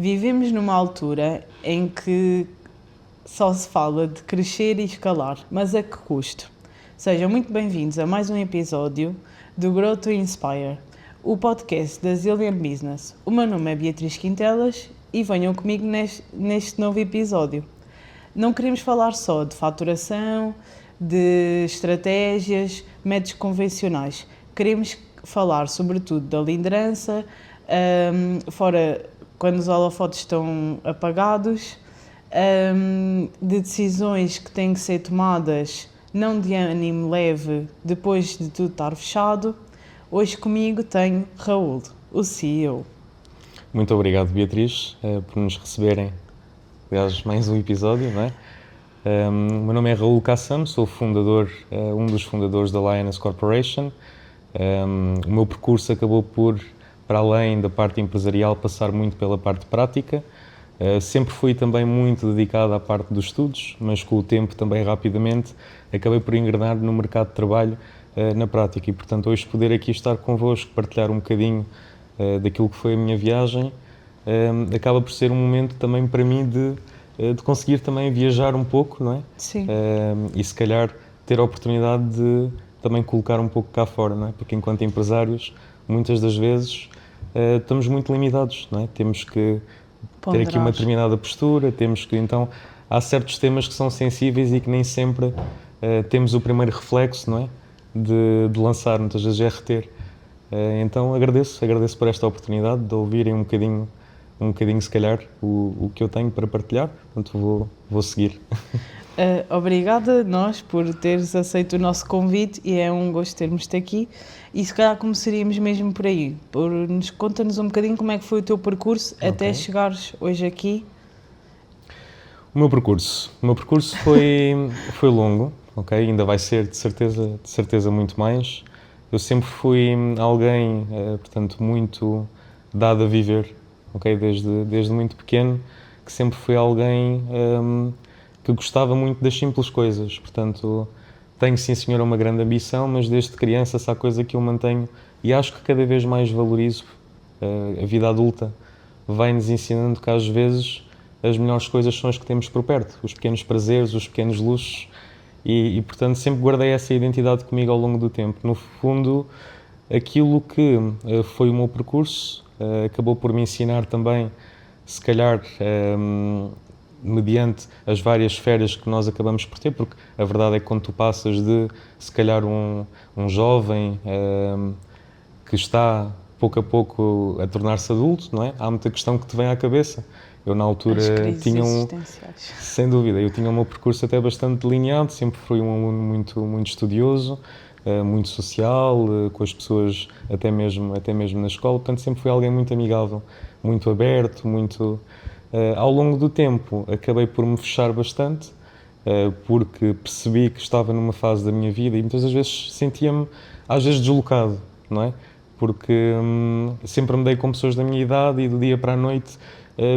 Vivemos numa altura em que só se fala de crescer e escalar, mas a que custo? Sejam muito bem-vindos a mais um episódio do Grow to Inspire, o podcast da Zillion Business. O meu nome é Beatriz Quintelas e venham comigo neste novo episódio. Não queremos falar só de faturação, de estratégias, métodos convencionais. Queremos falar sobretudo da liderança, fora quando os holofotes estão apagados, de decisões que têm que ser tomadas não de ânimo leve depois de tudo estar fechado. Hoje comigo tenho Raul, o CEO. Muito obrigado, Beatriz, por nos receberem, aliás, mais um episódio, não é? O meu nome é Raul Kassam, sou fundador, um dos fundadores da Lioness Corporation. O meu percurso acabou por, para além da parte empresarial, passar muito pela parte prática. Sempre fui também muito dedicado à parte dos estudos, mas com o tempo também rapidamente acabei por engrenar no mercado de trabalho na prática e, portanto, hoje poder aqui estar convosco, partilhar um bocadinho daquilo que foi a minha viagem, acaba por ser um momento também para mim de conseguir também viajar um pouco, não é? Sim. E se calhar ter a oportunidade de também colocar um pouco cá fora, não é? Porque enquanto empresários, muitas das vezes estamos muito limitados, não é? Temos que ter aqui uma determinada postura, temos que, então, há certos temas que são sensíveis e que nem sempre temos o primeiro reflexo, não é? De lançar, muitas vezes é reter. Então agradeço por esta oportunidade de ouvirem um bocadinho se calhar o que eu tenho para partilhar, portanto vou seguir. Obrigada nós por teres aceito o nosso convite e é um gosto termos-te aqui e se calhar começaríamos mesmo por aí, conta-nos um bocadinho como é que foi o teu percurso até chegares hoje aqui. O meu percurso foi longo, ok? Ainda vai ser de certeza muito mais. Eu sempre fui alguém, portanto, muito dado a viver, ok? Desde muito pequeno, que sempre fui alguém que gostava muito das simples coisas. Portanto, tenho sim, senhora, uma grande ambição, mas desde criança, essa coisa que eu mantenho e acho que cada vez mais valorizo, a vida adulta vai-nos ensinando que às vezes as melhores coisas são as que temos por perto, os pequenos prazeres, os pequenos luxos. E, portanto, sempre guardei essa identidade comigo ao longo do tempo. No fundo, aquilo que foi o meu percurso acabou por me ensinar também, se calhar, mediante as várias férias que nós acabamos por ter, porque a verdade é que quando tu passas de, se calhar, um jovem que está, pouco a pouco, a tornar-se adulto, não é? Há muita questão que te vem à cabeça. Eu, na altura, tinha sem dúvida, eu tinha um meu percurso até bastante delineado, sempre fui um aluno muito estudioso, muito social, com as pessoas até mesmo na escola, portanto sempre fui alguém muito amigável, muito aberto, ao longo do tempo acabei por me fechar bastante, porque percebi que estava numa fase da minha vida e muitas das vezes sentia-me, às vezes, deslocado, não é? Porque sempre me dei com pessoas da minha idade e do dia para a noite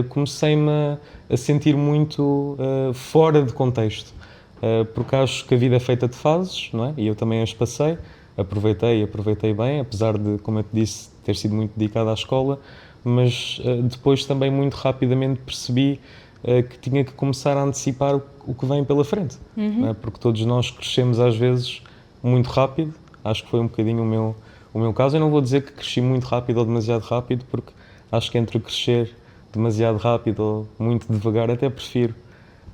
comecei-me a sentir muito fora de contexto, porque acho que a vida é feita de fases, não é? E eu também as passei, aproveitei bem, apesar de, como eu te disse, ter sido muito dedicado à escola, mas depois também muito rapidamente percebi que tinha que começar a antecipar o que vem pela frente, não é? Porque todos nós crescemos às vezes muito rápido, acho que foi um bocadinho o meu caso. Eu não vou dizer que cresci muito rápido ou demasiado rápido, porque acho que entre crescer demasiado rápido ou muito devagar, até prefiro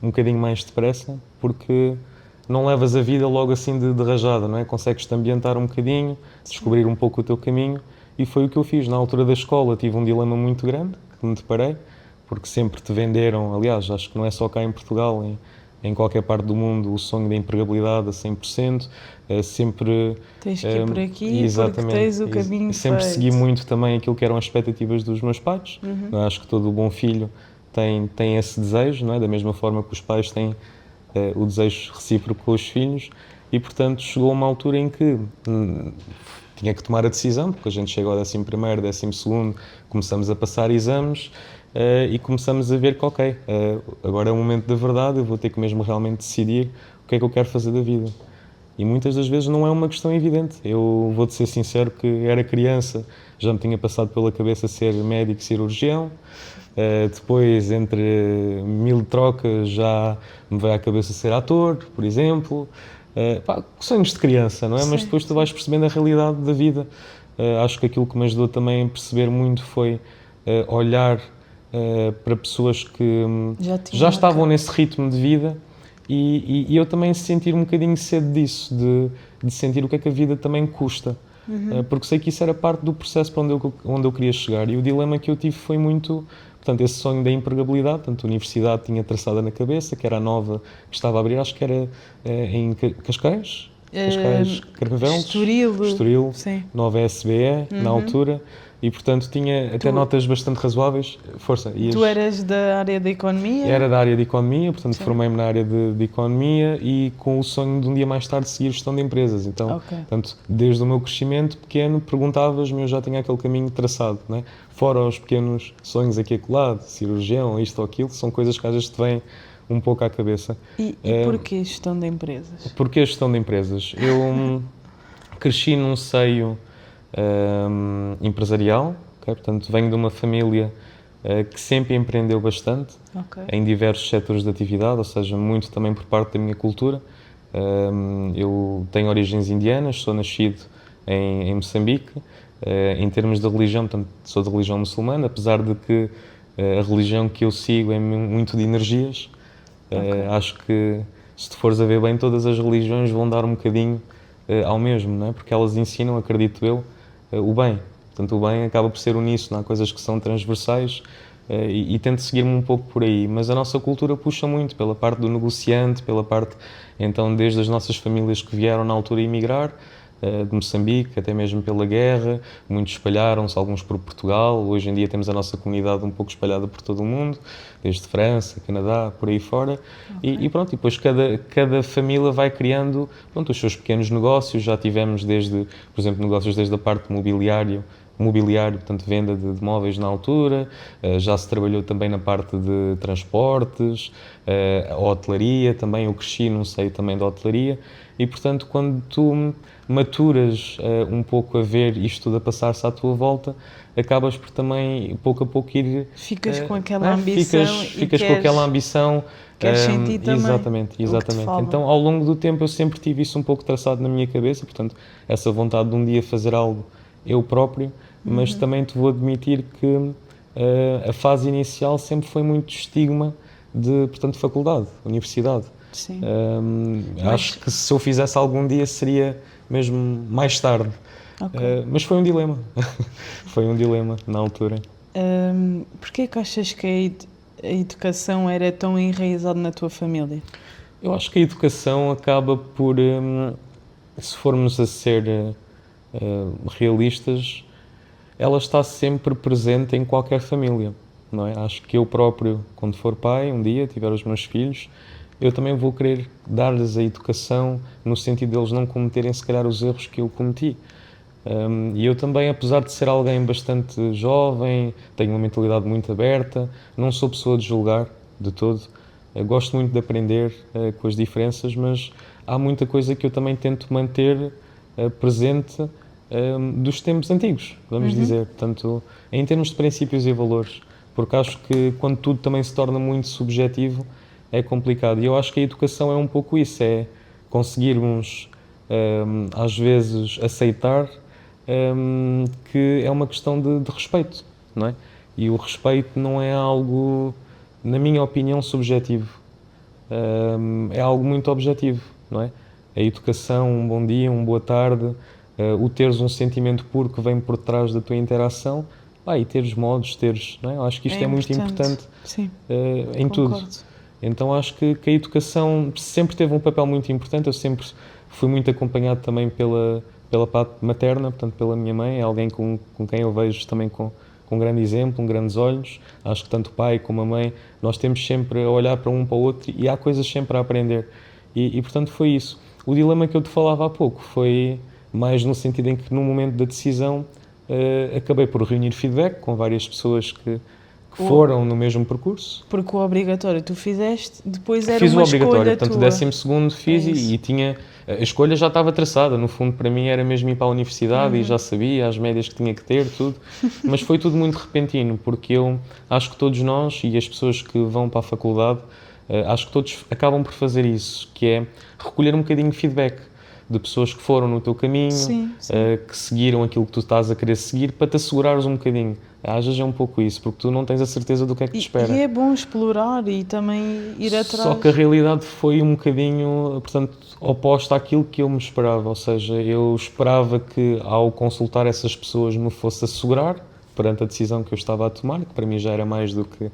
um bocadinho mais depressa, porque não levas a vida logo assim de rajada, não é? Consegues-te ambientar um bocadinho, descobrir um pouco o teu caminho, e foi o que eu fiz. Na altura da escola tive um dilema muito grande, que me deparei, porque sempre te venderam, aliás, acho que não é só cá em Portugal, em qualquer parte do mundo, o sonho da empregabilidade a 100%, sempre... Tens que ir por aqui, exatamente, porque tens o caminho sempre feito. segui muito também aquilo que eram as expectativas dos meus pais. Acho que todo o bom filho tem esse desejo, não é? Da mesma forma que os pais têm o desejo recíproco com os filhos, e portanto chegou uma altura em que tinha que tomar a decisão, porque a gente chega ao 11º, 12º, começamos a passar exames e começamos a ver que, ok, agora é o momento da verdade, eu vou ter que mesmo realmente decidir o que é que eu quero fazer da vida. E muitas das vezes não é uma questão evidente. Eu vou-te ser sincero que era criança, já me tinha passado pela cabeça ser médico cirurgião. Depois, entre mil trocas, já me veio à cabeça ser ator, por exemplo. Sonhos de criança, não é? Mas Sim, depois tu sim. vais percebendo a realidade da vida. Acho que aquilo que me ajudou também a perceber muito foi olhar para pessoas que Já tinha já uma estavam cara. nesse ritmo de vida e eu também sentir um bocadinho cedo disso, de sentir o que é que a vida também custa. Porque sei que isso era parte do processo para onde eu queria chegar. E o dilema que eu tive foi muito, portanto, esse sonho da empregabilidade. Portanto, a universidade tinha traçada na cabeça, que era a nova que estava a abrir, acho que era em Cascais, Carcavelos, Estoril. Estoril, Sim. nova SBE, na altura. E, portanto, tinha até notas bastante razoáveis. Força. Tu eras da área da economia? Era da área de economia, portanto Sim. formei-me na área de economia e com o sonho de um dia mais tarde seguir gestão de empresas. Então, Ok. portanto, desde o meu crescimento pequeno, perguntavas-me, eu já tinha aquele caminho traçado, né? Fora os pequenos sonhos aqui e acolá, de cirurgião, isto ou aquilo, são coisas que às vezes te vêm um pouco à cabeça. E porquê gestão de empresas? Porque a gestão de empresas? Eu cresci num seio empresarial, ok? Portanto, venho de uma família que sempre empreendeu bastante, Ok. em diversos setores de atividade, ou seja, muito também por parte da minha cultura. Eu tenho origens indianas, sou nascido em Moçambique. Em termos de religião, portanto, sou de religião muçulmana, apesar de que a religião que eu sigo é muito de energias. Acho que, se tu fores a ver bem, todas as religiões vão dar um bocadinho ao mesmo, não é? Porque elas ensinam, acredito eu, o bem. Portanto, o bem acaba por ser uníssono, há coisas que são transversais e tento seguir-me um pouco por aí. Mas a nossa cultura puxa muito pela parte do negociante, pela parte, então, desde as nossas famílias que vieram na altura a emigrar, de Moçambique, até mesmo pela guerra, muitos espalharam-se, alguns por Portugal. Hoje em dia temos a nossa comunidade um pouco espalhada por todo o mundo, desde França, Canadá, por aí fora. E pronto, e depois cada família vai criando, pronto, os seus pequenos negócios. Já tivemos desde, por exemplo, negócios desde a parte mobiliário, portanto, venda de móveis na altura, já se trabalhou também na parte de transportes, a hotelaria também, eu cresci num seio também da hotelaria e, portanto, quando tu maturas um pouco a ver isto tudo a passar-se à tua volta, acabas por também, pouco a pouco, ir... Ficas com aquela ambição ficas com aquela ambição. Queres sentir também Exatamente, o que te exatamente. fala. Então, ao longo do tempo, eu sempre tive isso um pouco traçado na minha cabeça, portanto, essa vontade de um dia fazer algo eu próprio, mas também te vou admitir que a fase inicial sempre foi muito estigma de, portanto, faculdade, universidade. Sim. Acho que se eu fizesse algum dia seria mesmo mais tarde. Ok. Mas foi um dilema. Foi um dilema na altura. Porquê que achas que a educação era tão enraizada na tua família? Eu acho que a educação acaba por, se formos a ser realistas, ela está sempre presente em qualquer família, não é? Acho que eu próprio, quando for pai, um dia, tiver os meus filhos, eu também vou querer dar-lhes a educação no sentido de eles não cometerem, se calhar, os erros que eu cometi. E eu também, apesar de ser alguém bastante jovem, tenho uma mentalidade muito aberta, não sou pessoa de julgar de todo, gosto muito de aprender com as diferenças, mas há muita coisa que eu também tento manter presente dos tempos antigos, vamos dizer. Portanto, em termos de princípios e valores, porque acho que quando tudo também se torna muito subjetivo, é complicado. E eu acho que a educação é um pouco isso, é conseguirmos, às vezes, aceitar que é uma questão de respeito, não é? E o respeito não é algo, na minha opinião, subjetivo. É algo muito objetivo, não é? A educação, um bom dia, uma boa tarde, o teres um sentimento puro que vem por trás da tua interação, e teres modos, não é? Eu acho que isto é muito importante Sim, em concordo. tudo. Então acho que a educação sempre teve um papel muito importante. Eu sempre fui muito acompanhado também pela parte materna, portanto pela minha mãe, é alguém com quem eu vejo também com um grande exemplo, grandes olhos. Acho que tanto o pai como a mãe, nós temos sempre a olhar para um para o outro e há coisas sempre a aprender. E portanto foi isso. O dilema que eu te falava há pouco foi mais no sentido em que no momento da decisão acabei por reunir feedback com várias pessoas que que foram no mesmo percurso. Porque o obrigatório tu fizeste, depois era Fiz uma o obrigatório, escolha portanto, o tua. 12º fiz e tinha... A escolha já estava traçada, no fundo, para mim era mesmo ir para a universidade e já sabia as médias que tinha que ter, tudo. Mas foi tudo muito repentino, porque eu acho que todos nós e as pessoas que vão para a faculdade, acho que todos acabam por fazer isso, que é recolher um bocadinho de feedback de pessoas que foram no teu caminho, Sim, sim. que seguiram aquilo que tu estás a querer seguir, para te assegurares um bocadinho. Às vezes é um pouco isso, porque tu não tens a certeza do que é que te espera. E é bom explorar e também ir atrás. Só que a realidade foi um bocadinho, portanto, oposta àquilo que eu me esperava. Ou seja, eu esperava que ao consultar essas pessoas me fosse assegurar perante a decisão que eu estava a tomar, que para mim já era mais do que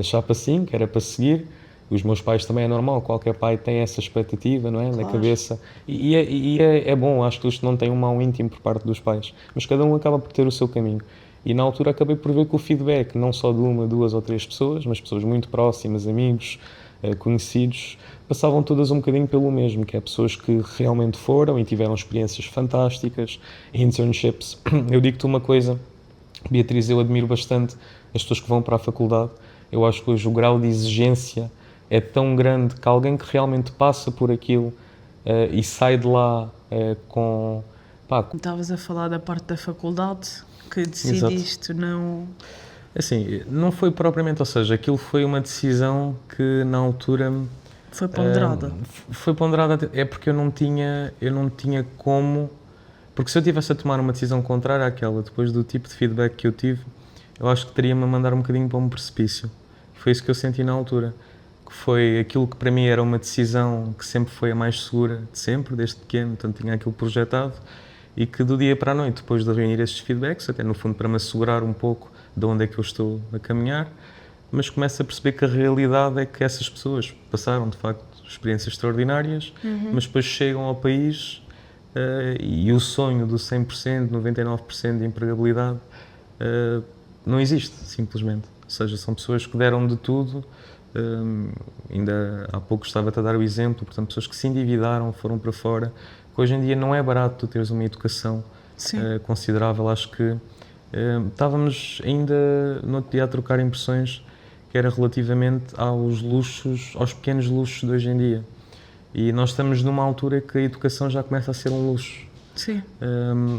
chapa 5, era para seguir. Os meus pais também é normal, qualquer pai tem essa expectativa, não é? Na cabeça. É bom, acho que isto não tem um mau íntimo por parte dos pais, mas cada um acaba por ter o seu caminho. E na altura acabei por ver que o feedback, não só de uma, duas ou três pessoas, mas pessoas muito próximas, amigos, conhecidos, passavam todas um bocadinho pelo mesmo, que é pessoas que realmente foram e tiveram experiências fantásticas, internships. Eu digo-te uma coisa, Beatriz, eu admiro bastante as pessoas que vão para a faculdade. Eu acho que hoje o grau de exigência é tão grande que alguém que realmente passa por aquilo e sai de lá com... Estavas a falar da parte da faculdade, que decidiste não... Assim, não foi propriamente, ou seja, aquilo foi uma decisão que na altura... Foi ponderada. Foi ponderada, é porque eu não tinha como... Porque se eu tivesse a tomar uma decisão contrária àquela, depois do tipo de feedback que eu tive, eu acho que teria-me a mandar um bocadinho para um precipício. Foi isso que eu senti na altura. Que foi aquilo que para mim era uma decisão que sempre foi a mais segura de sempre, desde pequeno, portanto tinha aquilo projetado, e que do dia para a noite, depois de reunir estes feedbacks, até no fundo para me assegurar um pouco de onde é que eu estou a caminhar, mas começo a perceber que a realidade é que essas pessoas passaram de facto experiências extraordinárias, mas depois chegam ao país e o sonho do 100%, 99% de empregabilidade não existe, simplesmente. Ou seja, são pessoas que deram de tudo. Ainda há pouco estava-te a dar o exemplo, portanto, pessoas que se endividaram, foram para fora, que hoje em dia não é barato tu teres uma educação considerável. Acho que estávamos ainda no outro dia a trocar impressões, que era relativamente aos luxos, aos pequenos luxos de hoje em dia. E nós estamos numa altura que a educação já começa a ser um luxo. Sim,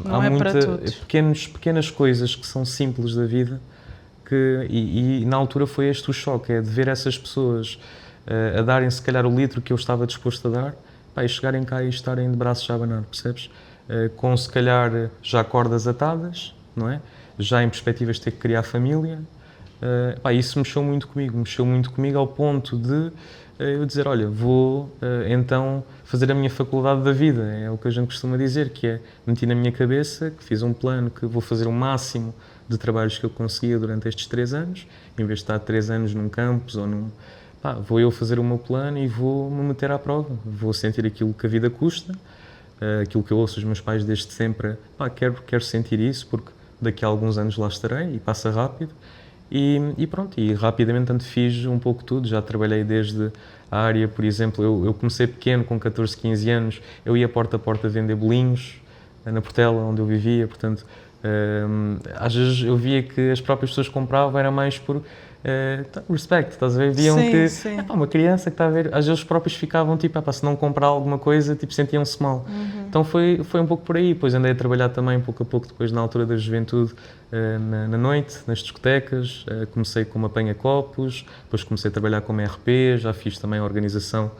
Há é para todos. pequenas coisas que são simples da vida, e na altura foi este o choque, é de ver essas pessoas a darem se calhar o litro que eu estava disposto a dar, e chegarem cá e estarem de braços a abanar, percebes? Com se calhar já cordas atadas, não é? Já em perspectivas de ter que criar família. Isso mexeu muito comigo ao ponto de eu dizer, olha, vou então fazer a minha faculdade da vida, é o que a gente costuma dizer, que é, meti na minha cabeça, que fiz um plano, que vou fazer o máximo de trabalhos que eu conseguia durante estes 3 anos, em vez de estar 3 anos num campus ou num... vou eu fazer o meu plano e vou me meter à prova, vou sentir aquilo que a vida custa, aquilo que eu ouço dos meus pais desde sempre, quero sentir isso, porque daqui a alguns anos lá estarei e passa rápido. E pronto, e rapidamente tanto fiz um pouco tudo, já trabalhei desde a área, por exemplo, eu comecei pequeno, com 14, 15 anos, eu ia porta a porta vender bolinhos, na Portela, onde eu vivia, portanto, às vezes eu via que as próprias pessoas compravam, era mais por respect, estás a ver? Viam que uma criança que está a ver, às vezes os próprios ficavam tipo, se não comprar alguma coisa, tipo, sentiam-se mal. Então foi um pouco por aí. Depois andei a trabalhar também, pouco a pouco, depois na altura da juventude, na noite, nas discotecas. Comecei como apanha-copos, depois comecei a trabalhar como RP, já fiz também a organização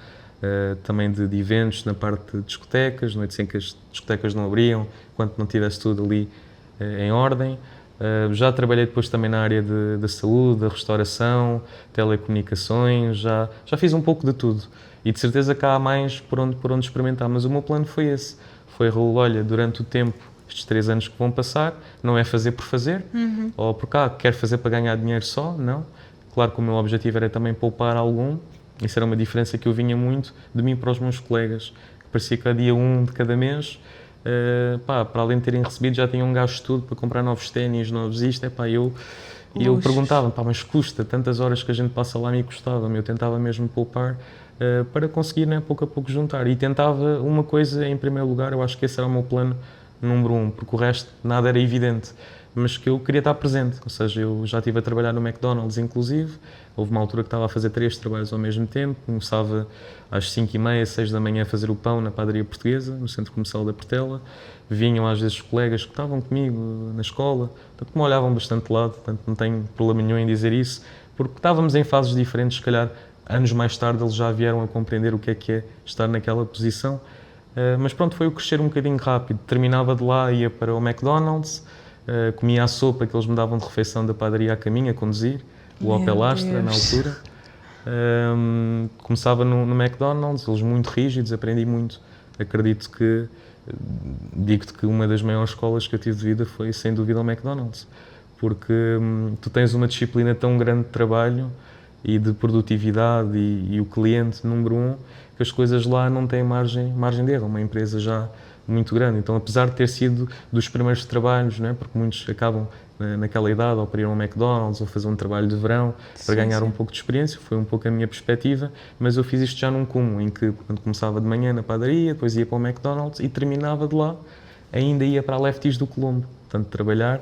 também de eventos na parte de discotecas, noites em que as discotecas não abriam, enquanto não tivesse tudo ali em ordem. Já trabalhei depois também na área da saúde, da restauração, telecomunicações, já fiz um pouco de tudo. E de certeza que há mais por onde experimentar, mas o meu plano foi esse. Foi, Raul, olha, durante o tempo, estes 3 anos que vão passar, não é fazer por fazer, ou por cá, quero fazer para ganhar dinheiro só, não. Claro que o meu objetivo era também poupar algum, isso era uma diferença que eu vinha muito de mim para os meus colegas, que parecia que a dia 1 de cada mês, para além de terem recebido, já tinham gasto tudo para comprar novos ténis, novos isto, eu perguntava, mas custa, tantas horas que a gente passa lá me custava-me, eu tentava mesmo poupar para conseguir, pouco a pouco juntar, e tentava uma coisa em primeiro lugar, eu acho que esse era o meu plano número 1, porque o resto nada era evidente, mas que eu queria estar presente. Ou seja, eu já estive a trabalhar no McDonald's, inclusive. Houve uma altura que estava a fazer 3 trabalhos ao mesmo tempo. Começava às 5h30, 6 da manhã a fazer o pão na padaria portuguesa, no centro comercial da Portela. Vinham às vezes colegas que estavam comigo na escola, portanto me olhavam bastante de lado, portanto não tenho problema nenhum em dizer isso, porque estávamos em fases diferentes, se calhar anos mais tarde eles já vieram a compreender o que é estar naquela posição. Mas pronto, foi o crescer um bocadinho rápido. Terminava de lá, ia para o McDonald's, comia a sopa que eles me davam de refeição da padaria a caminho, a conduzir, o Opel Astra na altura. Começava no McDonald's, eles muito rígidos, aprendi muito. Acredito que, digo-te que uma das maiores escolas que eu tive de vida foi sem dúvida o McDonald's, porque tu tens uma disciplina tão grande de trabalho e de produtividade e o cliente número 1, que as coisas lá não têm margem de erro, uma empresa já muito grande. Então, apesar de ter sido dos primeiros trabalhos, não é? Porque muitos acabam naquela idade ou para ir ao McDonald's ou fazer um trabalho de verão para ganhar um pouco de experiência, foi um pouco a minha perspectiva, mas eu fiz isto já num cúmulo, em que quando começava de manhã na padaria, depois ia para o McDonald's e terminava de lá, ainda ia para a Lefties do Colombo, portanto, trabalhar,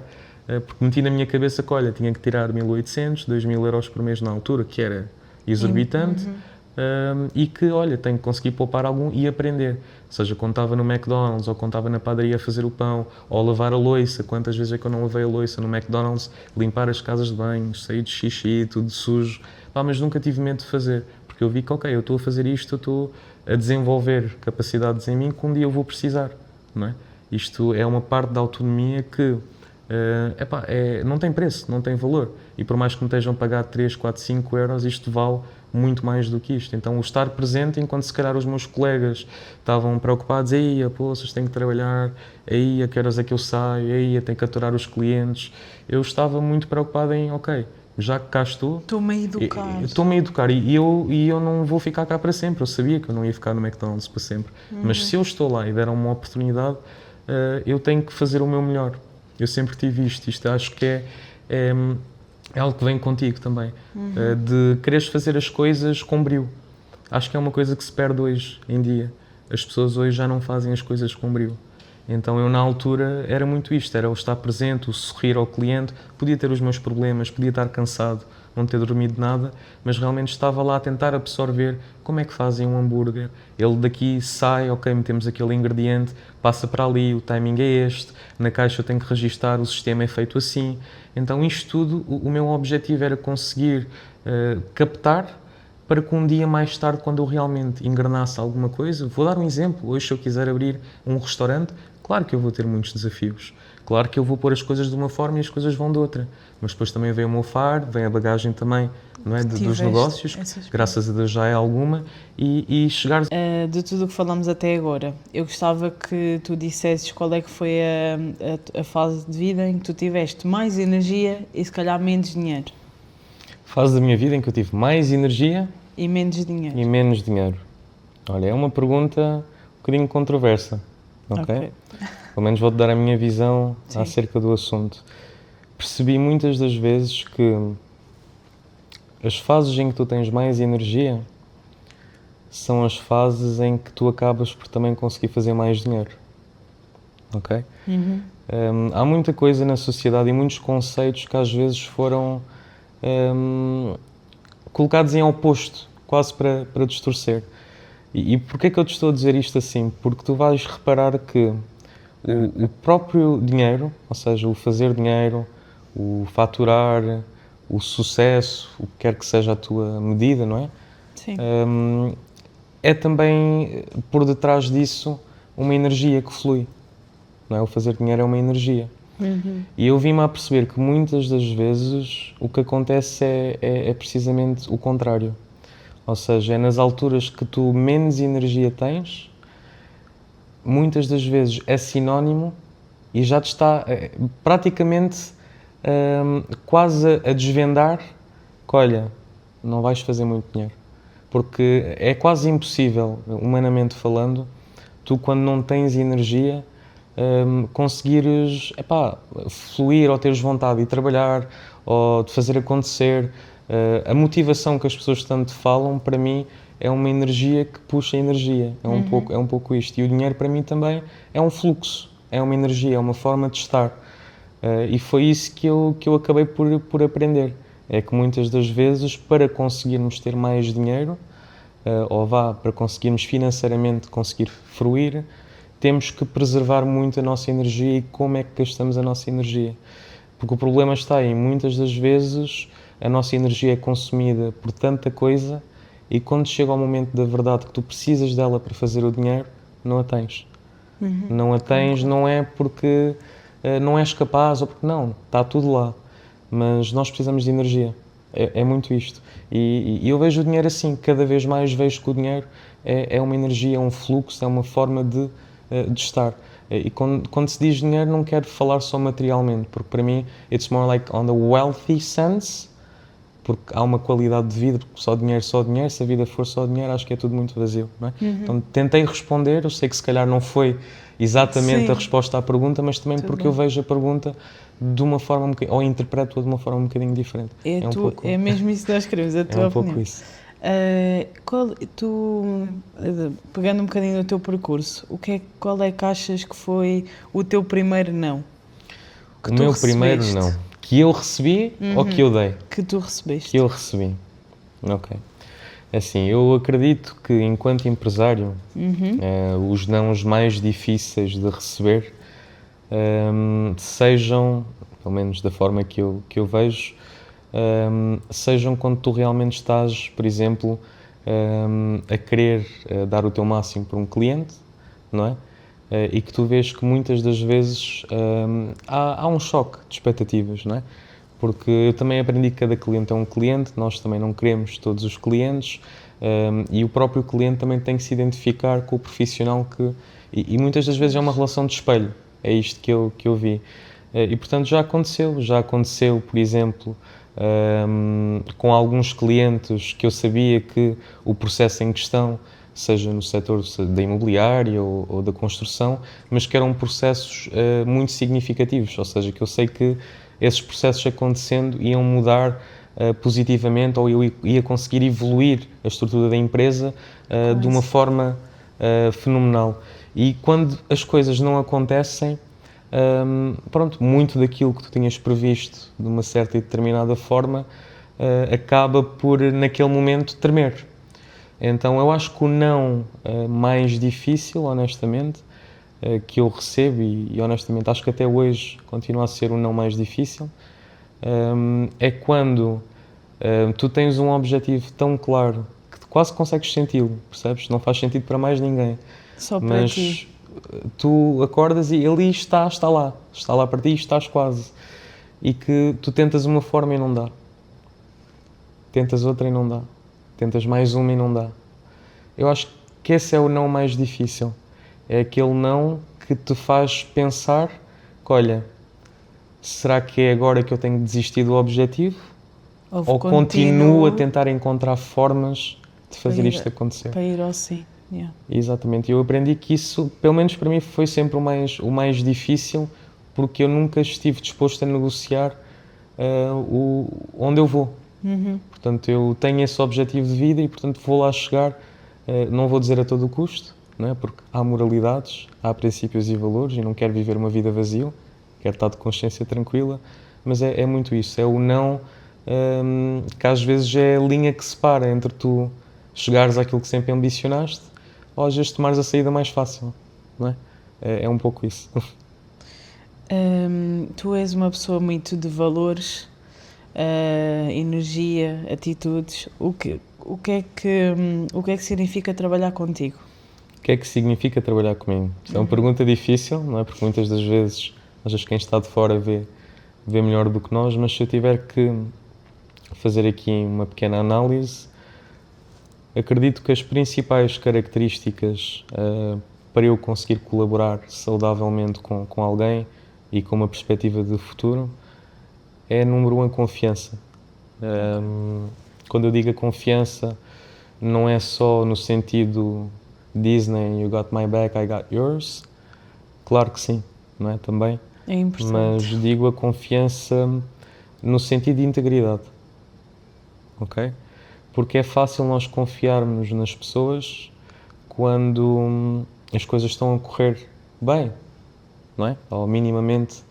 porque meti na minha cabeça que, olha, tinha que tirar 1.800, 2.000 euros por mês na altura, que era exorbitante, e que, olha, tenho que conseguir poupar algum e aprender. Ou seja, quando estava no McDonald's ou quando estava na padaria a fazer o pão ou a lavar a louça, quantas vezes é que eu não lavei a louça no McDonald's, limpar as casas de banho, sair de xixi, tudo sujo, mas nunca tive medo de fazer, porque eu vi que, ok, eu estou a fazer isto, eu estou a desenvolver capacidades em mim que um dia eu vou precisar, não é? Isto é uma parte da autonomia que não tem preço, não tem valor. E por mais que me estejam a pagar 3, 4, 5 euros, isto vale muito mais do que isto. Então, o estar presente, enquanto se calhar os meus colegas estavam preocupados, aí, vocês têm que trabalhar, aí, a que horas é que eu saio, aí, tenho que aturar os clientes. Eu estava muito preocupado em, ok, já que cá estou... Estou-me a educar. Estou-me a educar e eu não vou ficar cá para sempre. Eu sabia que eu não ia ficar no McDonald's para sempre. Mas se eu estou lá e deram uma oportunidade, eu tenho que fazer o meu melhor. Eu sempre tive isto acho que é algo que vem contigo também, de quereres fazer as coisas com brio. Acho que é uma coisa que se perde hoje em dia. As pessoas hoje já não fazem as coisas com brio. Então eu na altura era muito isto, era o estar presente, o sorrir ao cliente, podia ter os meus problemas, podia estar cansado, não ter dormido nada, mas realmente estava lá a tentar absorver como é que fazem um hambúrguer. Ele daqui sai, ok, metemos aquele ingrediente, passa para ali, o timing é este, na caixa eu tenho que registar, o sistema é feito assim. Então isto tudo, o meu objetivo era conseguir captar para que um dia mais tarde, quando eu realmente engrenasse alguma coisa, vou dar um exemplo, hoje se eu quiser abrir um restaurante, claro que eu vou ter muitos desafios. Claro que eu vou pôr as coisas de uma forma e as coisas vão de outra. Mas depois também vem o meu faro, vem a bagagem também, não é, dos negócios, graças a Deus já é alguma, e chegar... De tudo o que falamos até agora, eu gostava que tu dissesses qual é que foi a fase de vida em que tu tiveste mais energia e se calhar menos dinheiro. Fase da minha vida em que eu tive mais energia... E menos dinheiro. E menos dinheiro. Olha, é uma pergunta um bocadinho controversa, ok? Pelo menos vou-te dar a minha visão acerca do assunto. Percebi muitas das vezes que as fases em que tu tens mais energia são as fases em que tu acabas por também conseguir fazer mais dinheiro, ok? Há muita coisa na sociedade e muitos conceitos que às vezes foram colocados em oposto, quase para distorcer. E porquê é que eu te estou a dizer isto assim? Porque tu vais reparar que o próprio dinheiro, ou seja, o fazer dinheiro, o faturar, o sucesso, o que quer que seja a tua medida, não é? Sim. É também, por detrás disso, uma energia que flui, não é? O fazer dinheiro é uma energia. E eu vim-me a perceber que muitas das vezes o que acontece é precisamente o contrário. Ou seja, é nas alturas que tu menos energia tens, muitas das vezes é sinónimo e já te está praticamente quase a desvendar que, olha, não vais fazer muito dinheiro. Porque é quase impossível, humanamente falando, tu quando não tens energia, conseguires fluir ou teres vontade de trabalhar ou de fazer acontecer. A motivação que as pessoas tanto falam, para mim, é uma energia que puxa energia. É um pouco isto. E o dinheiro, para mim, também é um fluxo, é uma energia, é uma forma de estar. E foi isso que eu acabei por aprender. É que muitas das vezes, para conseguirmos ter mais dinheiro, ou para conseguirmos financeiramente conseguir fruir, temos que preservar muito a nossa energia e como é que gastamos a nossa energia. Porque o problema está em, muitas das vezes, a nossa energia é consumida por tanta coisa e quando chega ao momento da verdade que tu precisas dela para fazer o dinheiro, não a tens. Não a tens, não é porque não és capaz ou porque não, está tudo lá. Mas nós precisamos de energia. É muito isto. E eu vejo o dinheiro assim, cada vez mais vejo que o dinheiro é uma energia, é um fluxo, é uma forma de estar. E quando se diz dinheiro, não quero falar só materialmente, porque para mim, it's more like on the wealthy sense, porque há uma qualidade de vida, porque só dinheiro, se a vida for só dinheiro, acho que é tudo muito vazio, não é? Então tentei responder, eu sei que se calhar não foi exatamente Sim. a resposta à pergunta, mas também Tudo porque bem. eu vejo a pergunta de uma forma, ou interpreto-a de uma forma um bocadinho diferente. É mesmo isso que nós queremos, a É tua um pouco opinião. isso. Pegando um bocadinho no teu percurso, qual é que achas que foi o teu primeiro não? Que O tu meu primeiro recebeste? não. Que eu recebi ou que eu dei? Que tu recebeste. Que eu recebi. Ok. Assim, eu acredito que enquanto empresário, os nãos mais difíceis de receber sejam, pelo menos da forma que eu vejo, sejam quando tu realmente estás, por exemplo, a querer dar o teu máximo para um cliente, não é? E que tu vês que muitas das vezes há um choque de expectativas, não é? Porque eu também aprendi que cada cliente é um cliente, nós também não queremos todos os clientes, e o próprio cliente também tem que se identificar com o profissional e muitas das vezes é uma relação de espelho, é isto que eu vi. E portanto já aconteceu, por exemplo, com alguns clientes que eu sabia que o processo em questão, seja no setor da imobiliária ou da construção, mas que eram processos muito significativos, ou seja, que eu sei que esses processos acontecendo iam mudar positivamente ou eu ia conseguir evoluir a estrutura da empresa de uma forma fenomenal. E quando as coisas não acontecem, pronto, muito daquilo que tu tinhas previsto de uma certa e determinada forma acaba por, naquele momento, tremer. Então eu acho que o não mais difícil, honestamente, que eu recebo e honestamente acho que até hoje continua a ser o não mais difícil, é quando tu tens um objetivo tão claro que tu quase consegues senti-lo, percebes? Não faz sentido para mais ninguém. Só para ti. Mas tu acordas e ele está lá para ti, estás quase. E que tu tentas uma forma e não dá. Tentas outra e não dá. Tentas mais uma e não dá. Eu acho que esse é o não mais difícil. É aquele não que te faz pensar que, olha, será que é agora que eu tenho que desistir do objetivo? Ou continuo a tentar encontrar formas de fazer isto acontecer? Para ir ao sim. Yeah. Exatamente. Eu aprendi que isso, pelo menos para mim, foi sempre o mais difícil, porque eu nunca estive disposto a negociar onde eu vou. Portanto, eu tenho esse objetivo de vida e, portanto, vou lá chegar. Não vou dizer a todo o custo, não é? Porque há moralidades, há princípios e valores e não quero viver uma vida vazia, quero estar de consciência tranquila, mas é muito isso, é o não, que às vezes é a linha que separa entre tu chegares àquilo que sempre ambicionaste ou às vezes tomares a saída mais fácil, não é? É um pouco isso. Tu és uma pessoa muito de valores, energia, atitudes. O que é que significa trabalhar contigo? O que é que significa trabalhar comigo? Isto é uma pergunta difícil, não é? Porque muitas das vezes, às vezes quem está de fora vê melhor do que nós, mas se eu tiver que fazer aqui uma pequena análise, acredito que as principais características para eu conseguir colaborar saudavelmente com alguém e com uma perspectiva de futuro é, número um, a confiança. Quando eu digo a confiança, não é só no sentido Disney, you got my back, I got yours. Claro que sim, não é? Também. É importante. Mas digo a confiança no sentido de integridade. Ok? Porque é fácil nós confiarmos nas pessoas quando as coisas estão a correr bem, não é? Ou minimamente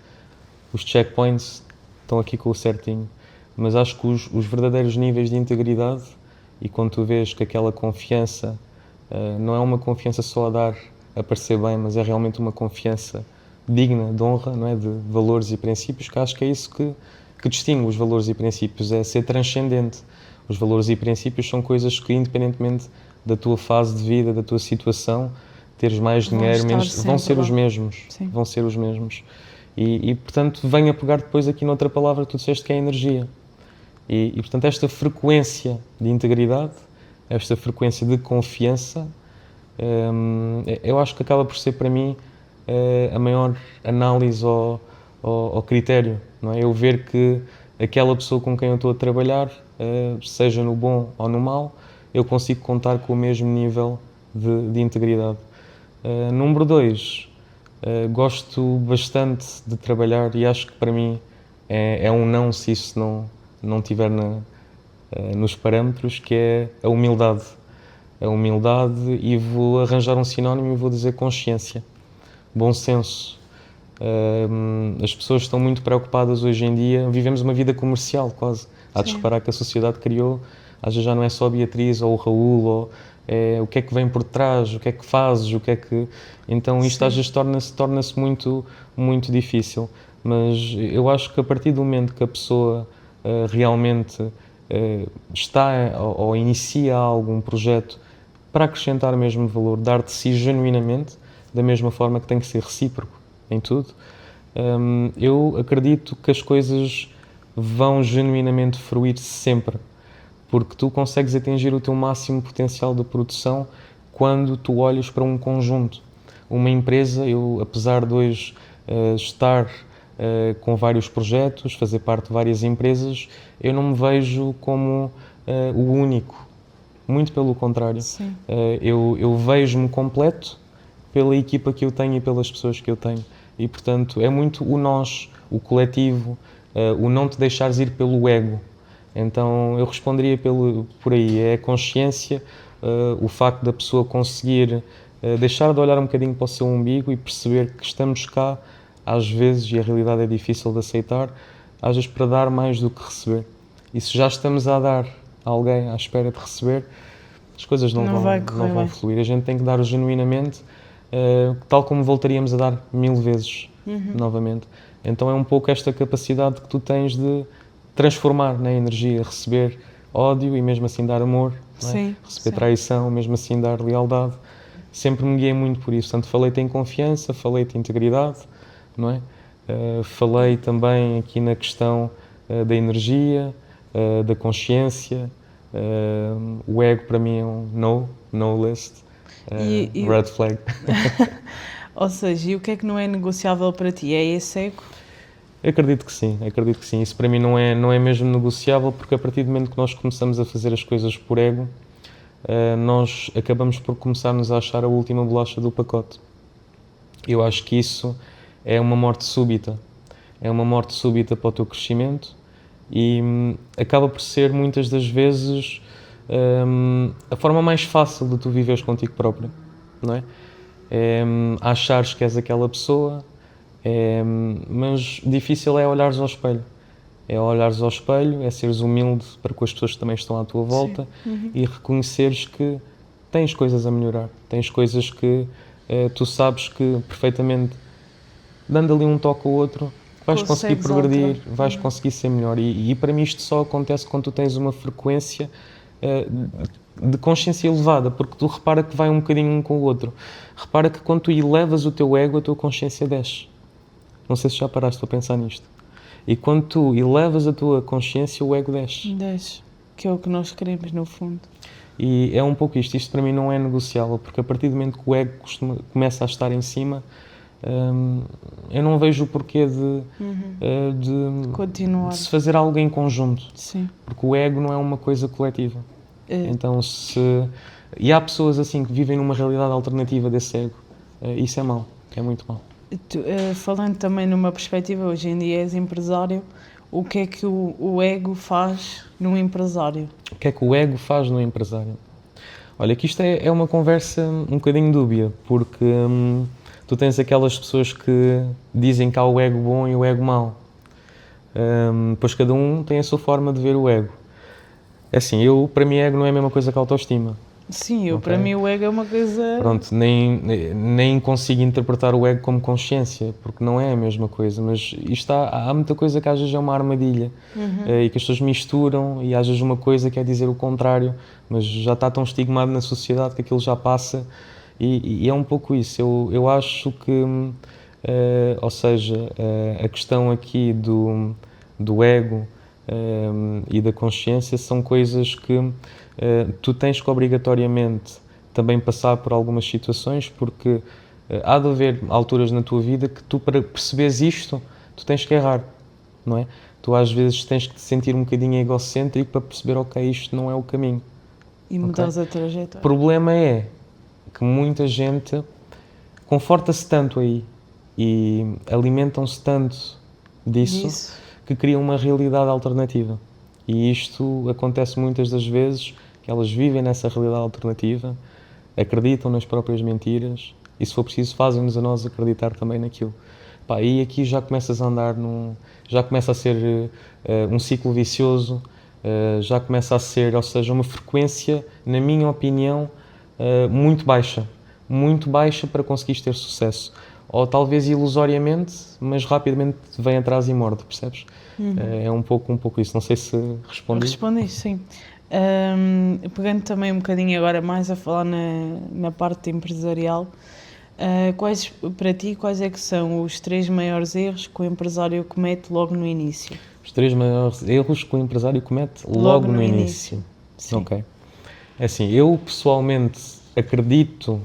os checkpoints estão aqui com o certinho. Mas acho que os verdadeiros níveis de integridade, e quando tu vês que aquela confiança não é uma confiança só a dar, a parecer bem, mas é realmente uma confiança digna de honra, não é? De valores e princípios, que acho que é isso que distingue os valores e princípios, é ser transcendente. Os valores e princípios são coisas que, independentemente da tua fase de vida, da tua situação, teres mais dinheiro, menos, vão ser os mesmos. Sim. Vão ser os mesmos. E, portanto, venho a pegar depois aqui noutra palavra que tu disseste, que é a energia. E, portanto, esta frequência de integridade, esta frequência de confiança, eu acho que acaba por ser, para mim, a maior análise ao critério, não é? Eu ver que aquela pessoa com quem eu estou a trabalhar, seja no bom ou no mau, eu consigo contar com o mesmo nível de integridade. Número 2, gosto bastante de trabalhar e acho que para mim é um não se isso não estiver nos parâmetros, que é a humildade. A humildade, e vou arranjar um sinónimo e vou dizer consciência. Bom senso. As pessoas estão muito preocupadas hoje em dia, vivemos uma vida comercial quase. Há de reparar que a sociedade criou, às vezes já não é só a Beatriz ou o Raul, ou o que é que vem por trás, o que é que fazes, o que é que... Então isto Sim. Às vezes torna-se muito, muito difícil. Mas eu acho que a partir do momento que a pessoa realmente está ou inicia algum projeto para acrescentar mesmo valor, dar de si genuinamente, da mesma forma que tem que ser recíproco em tudo, eu acredito que as coisas vão genuinamente fruir sempre, porque tu consegues atingir o teu máximo potencial de produção quando tu olhas para um conjunto. Uma empresa, eu, apesar de hoje estar com vários projetos, fazer parte de várias empresas, eu não me vejo como o único. Muito pelo contrário. Eu vejo-me completo pela equipa que eu tenho e pelas pessoas que eu tenho. E, portanto, é muito o nós, o coletivo, o não te deixares ir pelo ego. Então, eu responderia por aí. É a consciência, o facto da pessoa conseguir deixar de olhar um bocadinho para o seu umbigo e perceber que estamos cá, às vezes, e a realidade é difícil de aceitar, às vezes para dar mais do que receber. E se já estamos a dar a alguém à espera de receber, as coisas não vão fluir. A gente tem que dar genuinamente, tal como voltaríamos a dar 1000 vezes novamente. Então é um pouco esta capacidade que tu tens de transformar na energia, receber ódio e mesmo assim dar amor, receber traição, mesmo assim dar lealdade. Sempre me guiei muito por isso. Portanto, falei-te em confiança, falei-te em integridade, não é? Falei também aqui na questão da energia, da consciência. O ego para mim é um no list, red flag. Ou seja, e o que é que não é negociável para ti? É esse ego? Acredito que sim. Isso para mim não é mesmo negociável, porque a partir do momento que nós começamos a fazer as coisas por ego, nós acabamos por começar-nos a achar a última bolacha do pacote. Eu acho que isso é uma morte súbita. É uma morte súbita para o teu crescimento e acaba por ser, muitas das vezes, a forma mais fácil de tu viveres contigo próprio, não é? Achares que és aquela pessoa, mas difícil é olhares ao espelho. É olhares ao espelho, é seres humilde para com as pessoas que também estão à tua volta e reconheceres que tens coisas a melhorar, tens coisas que tu sabes que perfeitamente, dando ali um toque ao outro, vais conseguir progredir, vais conseguir ser melhor. E para mim isto só acontece quando tu tens uma frequência de consciência elevada, porque tu repara que vai um bocadinho um com o outro. Repara que quando tu elevas o teu ego, a tua consciência desce. Não sei se já paraste a pensar nisto. E quando tu elevas a tua consciência, o ego desce. Desce, que é o que nós queremos no fundo. E é um pouco isto para mim não é negociável, porque a partir do momento que o ego começa a estar em cima, eu não vejo o porquê de continuar, de se fazer algo em conjunto. Sim. Porque o ego não é uma coisa coletiva. Então e há pessoas assim que vivem numa realidade alternativa desse ego. Isso é mau, é muito mau. Falando também numa perspectiva, hoje em dia és empresário, o que é que o ego faz num empresário? O que é que o ego faz no empresário? Olha, que isto é uma conversa um bocadinho dúbia, porque tu tens aquelas pessoas que dizem que há o ego bom e o ego mau, Depois cada um tem a sua forma de ver o ego. É assim, para mim ego não é a mesma coisa que autoestima. Sim, Ok. para mim o ego é uma coisa... Pronto, nem consigo interpretar o ego como consciência, porque não é a mesma coisa, mas há muita coisa que às vezes é uma armadilha e que as pessoas misturam e às vezes uma coisa quer dizer o contrário, mas já está tão estigmado na sociedade que aquilo já passa e é um pouco isso. Eu acho que, ou seja, a questão aqui do ego e da consciência são coisas que tu tens que obrigatoriamente também passar por algumas situações, porque há de haver alturas na tua vida que tu, para perceberes isto, tu tens que errar, não é? Tu às vezes tens que te sentir um bocadinho egocêntrico para perceber, ok, isto não é o caminho. E mudares a trajetória. O problema é que muita gente conforta-se tanto aí e alimentam-se tanto disso que criam uma realidade alternativa. E isto acontece muitas das vezes, que elas vivem nessa realidade alternativa, acreditam nas próprias mentiras e, se for preciso, fazem-nos a nós acreditar também naquilo. Pá, e aqui já começas a andar já começa a ser um ciclo vicioso, já começa a ser, ou seja, uma frequência, na minha opinião, muito baixa para conseguires ter sucesso. Ou talvez ilusoriamente, mas rapidamente vem atrás e morde, percebes? É um pouco isso. Não sei se respondi. Respondiste, sim. Pegando também um bocadinho agora mais a falar na parte empresarial, para ti, quais é que são os 3 maiores erros que o empresário comete logo no início? Os 3 maiores erros que o empresário comete logo no início. Sim. Ok. É assim, eu pessoalmente acredito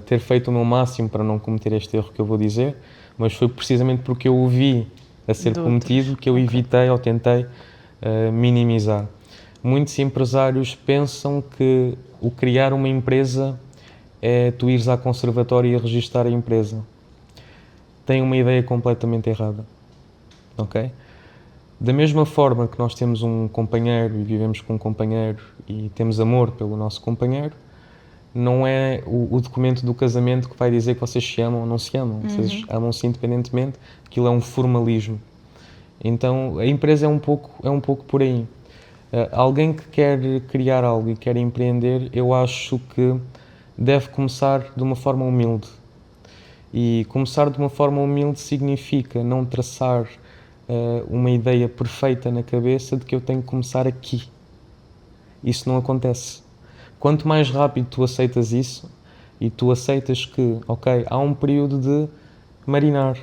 ter feito o meu máximo para não cometer este erro que eu vou dizer, mas foi precisamente porque eu o vi a ser cometido que eu evitei ou tentei minimizar. Muitos empresários pensam que o criar uma empresa é tu ires à conservatória e registar a empresa. Tem uma ideia completamente errada. Ok? Da mesma forma que nós temos um companheiro e vivemos com um companheiro e temos amor pelo nosso companheiro, não é o documento do casamento que vai dizer que vocês se amam ou não se amam. Vocês amam-se independentemente, aquilo é um formalismo. Então a empresa é um pouco por aí. Alguém que quer criar algo e quer empreender, eu acho que deve começar de uma forma humilde. E começar de uma forma humilde significa não traçar uma ideia perfeita na cabeça de que eu tenho que começar aqui. Isso não acontece. Quanto mais rápido tu aceitas isso e tu aceitas que, ok, há um período de marinar.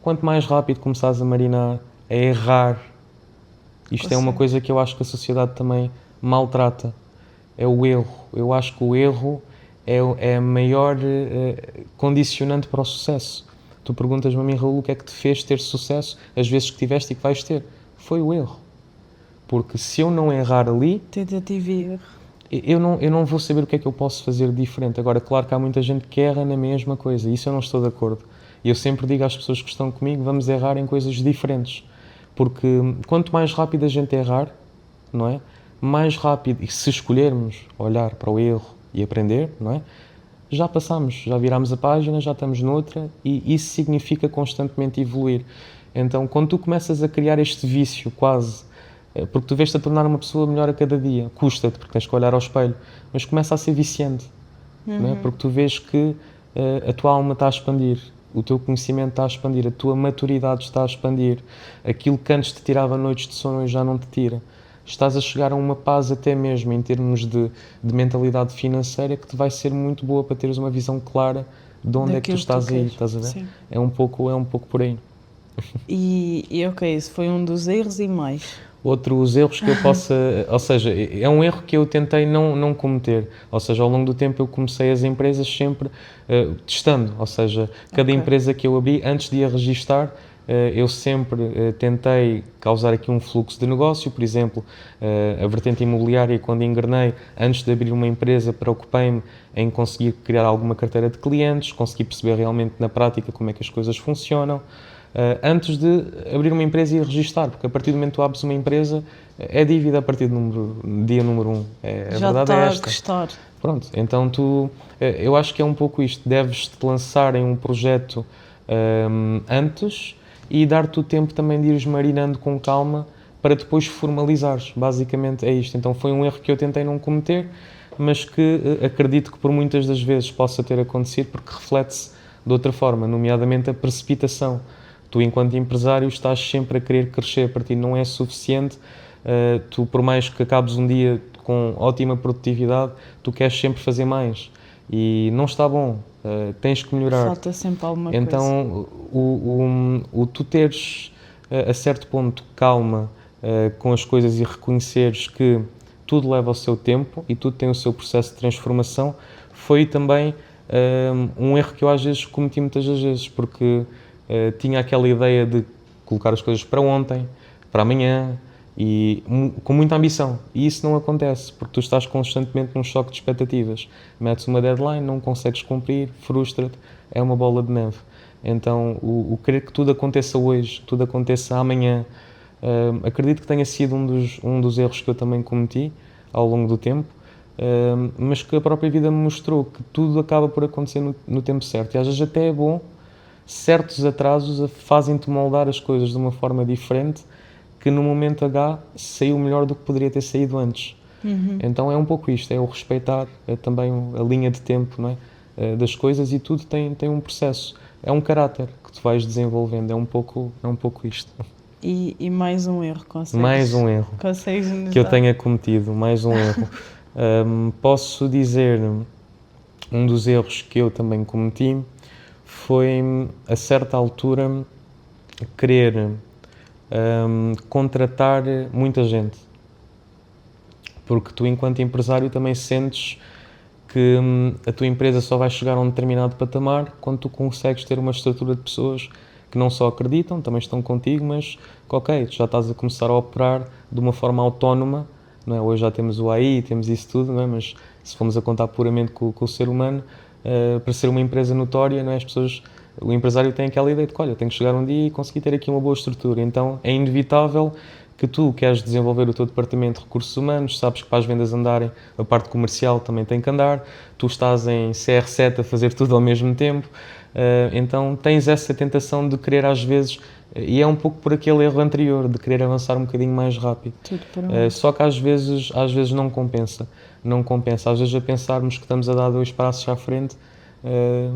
Quanto mais rápido começares a marinar, a errar, isto é uma coisa que eu acho que a sociedade também maltrata. É o erro. Eu acho que o erro é a maior condicionante para o sucesso. Tu perguntas-me a mim, Raul, o que é que te fez ter sucesso as vezes que tiveste e que vais ter? Foi o erro. Porque se eu não errar ali... Tentativa e erro. Eu não vou saber o que é que eu posso fazer diferente. Agora, claro que há muita gente que erra na mesma coisa. Isso eu não estou de acordo. E eu sempre digo às pessoas que estão comigo, vamos errar em coisas diferentes. Porque quanto mais rápido a gente errar, não é? Mais rápido, e se escolhermos olhar para o erro e aprender, não é? Já passamos, já viramos a página, já estamos noutra e isso significa constantemente evoluir. Então, quando tu começas a criar este vício quase, porque tu vês-te a tornar uma pessoa melhor a cada dia, custa-te, porque tens que olhar ao espelho, mas começa a ser viciante, não é? Porque tu vês que a tua alma está a expandir, o teu conhecimento está a expandir, a tua maturidade está a expandir, aquilo que antes te tirava noites de sono já não te tira. Estás a chegar a uma paz até mesmo em termos de mentalidade financeira que te vai ser muito boa para teres uma visão clara de onde é que tu estás aí, estás a ver? Sim. É um pouco por aí. E ok, esse foi um dos erros e mais. Outros erros que eu possa... ou seja, é um erro que eu tentei não cometer. Ou seja, ao longo do tempo eu comecei as empresas sempre testando. Ou seja, cada empresa que eu abri, antes de a registar, eu sempre tentei causar aqui um fluxo de negócio. Por exemplo, a vertente imobiliária, quando engrenei, antes de abrir uma empresa, preocupei-me em conseguir criar alguma carteira de clientes, conseguir perceber realmente na prática como é que as coisas funcionam. Antes de abrir uma empresa e registar, porque a partir do momento que tu abres uma empresa, é dívida a partir do dia número 1. A já verdade está é esta. a custar. Pronto, então eu acho que é um pouco isto, deves-te lançar em um projeto antes e dar-te o tempo também de ires marinando com calma para depois formalizares. Basicamente é isto. Então foi um erro que eu tentei não cometer, mas que acredito que por muitas das vezes possa ter acontecido porque reflete-se de outra forma, nomeadamente a precipitação. Tu, enquanto empresário, estás sempre a querer crescer, para ti não é suficiente. Tu, por mais que acabes um dia com ótima produtividade, tu queres sempre fazer mais e não está bom, tens que melhorar. Falta sempre alguma coisa. Então, tu teres a certo ponto calma com as coisas e reconheceres que tudo leva o seu tempo e tudo tem o seu processo de transformação, foi também um erro que eu às vezes cometi muitas das vezes, porque tinha aquela ideia de colocar as coisas para ontem, para amanhã, e com muita ambição. E isso não acontece, porque tu estás constantemente num choque de expectativas. Metes uma deadline, não consegues cumprir, frustra-te, é uma bola de neve. Então, o querer que tudo aconteça hoje, que tudo aconteça amanhã, acredito que tenha sido um dos erros que eu também cometi ao longo do tempo, mas que a própria vida me mostrou que tudo acaba por acontecer no tempo certo. E às vezes até é bom, certos atrasos fazem-te moldar as coisas de uma forma diferente, que no momento H saiu melhor do que poderia ter saído antes. Então é um pouco isto, é o respeitar também a linha de tempo, não é? Das coisas, e tudo tem um processo. É um caráter que tu vais desenvolvendo, é um pouco isto. E mais um erro, consegues? Mais um erro Consegues que eu tenha cometido, mais um erro. Posso dizer, um dos erros que eu também cometi foi, a certa altura, querer contratar muita gente. Porque tu, enquanto empresário, também sentes que a tua empresa só vai chegar a um determinado patamar quando tu consegues ter uma estrutura de pessoas que não só acreditam, também estão contigo, mas que, ok, tu já estás a começar a operar de uma forma autónoma, não é? Hoje já temos o AI, temos isso tudo, não é? Mas se formos a contar puramente com o ser humano, para ser uma empresa notória, não é? O empresário tem aquela ideia de que, olha, eu tenho que chegar um dia e conseguir ter aqui uma boa estrutura. Então é inevitável que tu queres desenvolver o teu departamento de recursos humanos, sabes que para as vendas andarem, a parte comercial também tem que andar, tu estás em CR7 a fazer tudo ao mesmo tempo, então tens essa tentação de querer às vezes, e é um pouco por aquele erro anterior, de querer avançar um bocadinho mais rápido. Só que às vezes não compensa. Não compensa. Às vezes, a pensarmos que estamos a dar 2 passos à frente,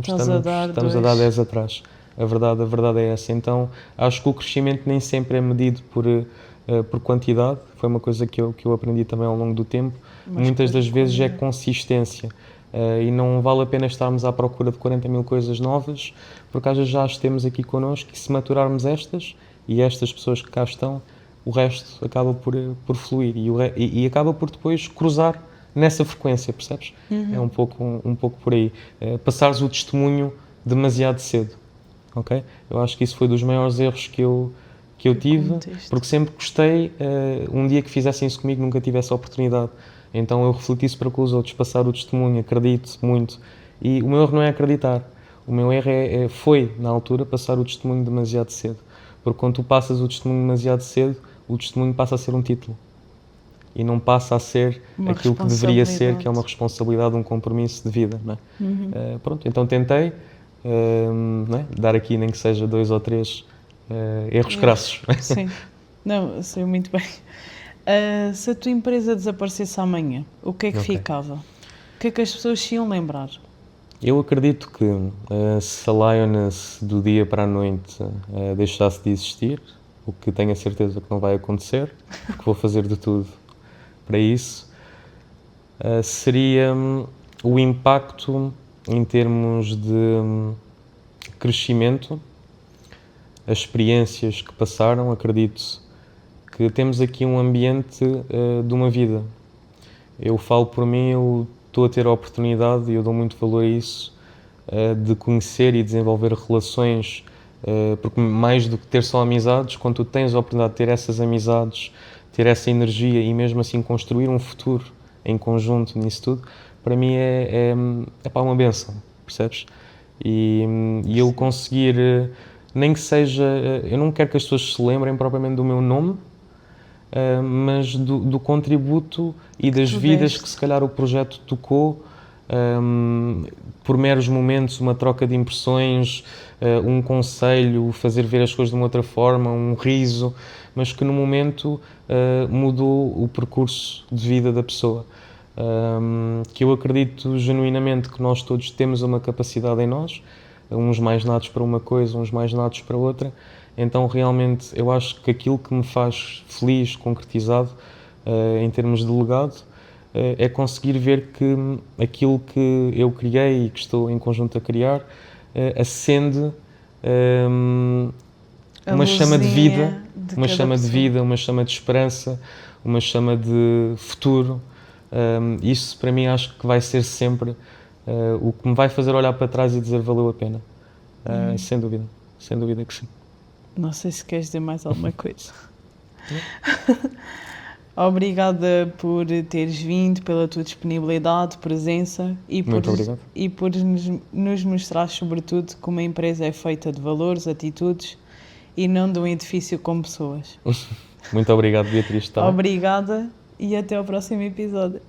estamos a dar 10 atrás. A verdade é essa. Então, acho que o crescimento nem sempre é medido por quantidade. Foi uma coisa que eu aprendi também ao longo do tempo. Muitas das vezes é consistência. E não vale a pena estarmos à procura de 40 mil coisas novas, porque às vezes já as temos aqui connosco, e se maturarmos estas, e estas pessoas que cá estão, o resto acaba por fluir e acaba por depois cruzar nessa frequência, percebes? É um pouco por aí. Passares o testemunho demasiado cedo, ok? Eu acho que isso foi dos maiores erros que eu tive, porque sempre gostei, um dia que fizessem isso comigo, nunca tive essa oportunidade. Então eu refleti isso para com os outros, passar o testemunho, acredito muito. E o meu erro não é acreditar, o meu erro foi, na altura, passar o testemunho demasiado cedo. Porque quando tu passas o testemunho demasiado cedo, o testemunho passa a ser um título. E não passa a ser aquilo que deveria ser, que é uma responsabilidade, um compromisso de vida. Não é? Pronto, então tentei não é? Dar aqui, nem que seja 2 ou 3 erros crassos. Sim, não, eu sei muito bem. Se a tua empresa desaparecesse amanhã, o que é que ficava? O que é que as pessoas se iam lembrar? Eu acredito que se a Lioness do dia para a noite deixasse de existir, o que tenho a certeza que não vai acontecer, porque vou fazer de tudo para isso, seria o impacto em termos de crescimento, as experiências que passaram. Acredito que temos aqui um ambiente de uma vida. Eu falo por mim, eu estou a ter a oportunidade, e eu dou muito valor a isso, de conhecer e desenvolver relações, porque mais do que ter só amizades, quando tu tens a oportunidade de ter essas amizades, ter essa energia e mesmo assim construir um futuro em conjunto nisso tudo, para mim é uma bênção, percebes? E eu conseguir, nem que seja, eu não quero que as pessoas se lembrem propriamente do meu nome, mas do contributo e das vidas que se calhar o projeto tocou, por meros momentos, uma troca de impressões, um conselho, fazer ver as coisas de uma outra forma, um riso, mas que no momento mudou o percurso de vida da pessoa. Que eu acredito genuinamente que nós todos temos uma capacidade em nós, uns mais natos para uma coisa, uns mais natos para outra. Então realmente eu acho que aquilo que me faz feliz, concretizado, em termos de legado, é conseguir ver que aquilo que eu criei e que estou em conjunto a criar acende uma chama de vida, uma chama de vida, uma chama de esperança, uma chama de futuro. Isso para mim acho que vai ser sempre o que me vai fazer olhar para trás e dizer valeu a pena. Sem dúvida que sim. Não sei se queres dizer mais alguma coisa. Obrigada por teres vindo, pela tua disponibilidade, presença e por nos mostrar, sobretudo, que uma empresa é feita de valores, atitudes e não de um edifício com pessoas. Muito obrigado, Beatriz. Obrigada e até ao próximo episódio.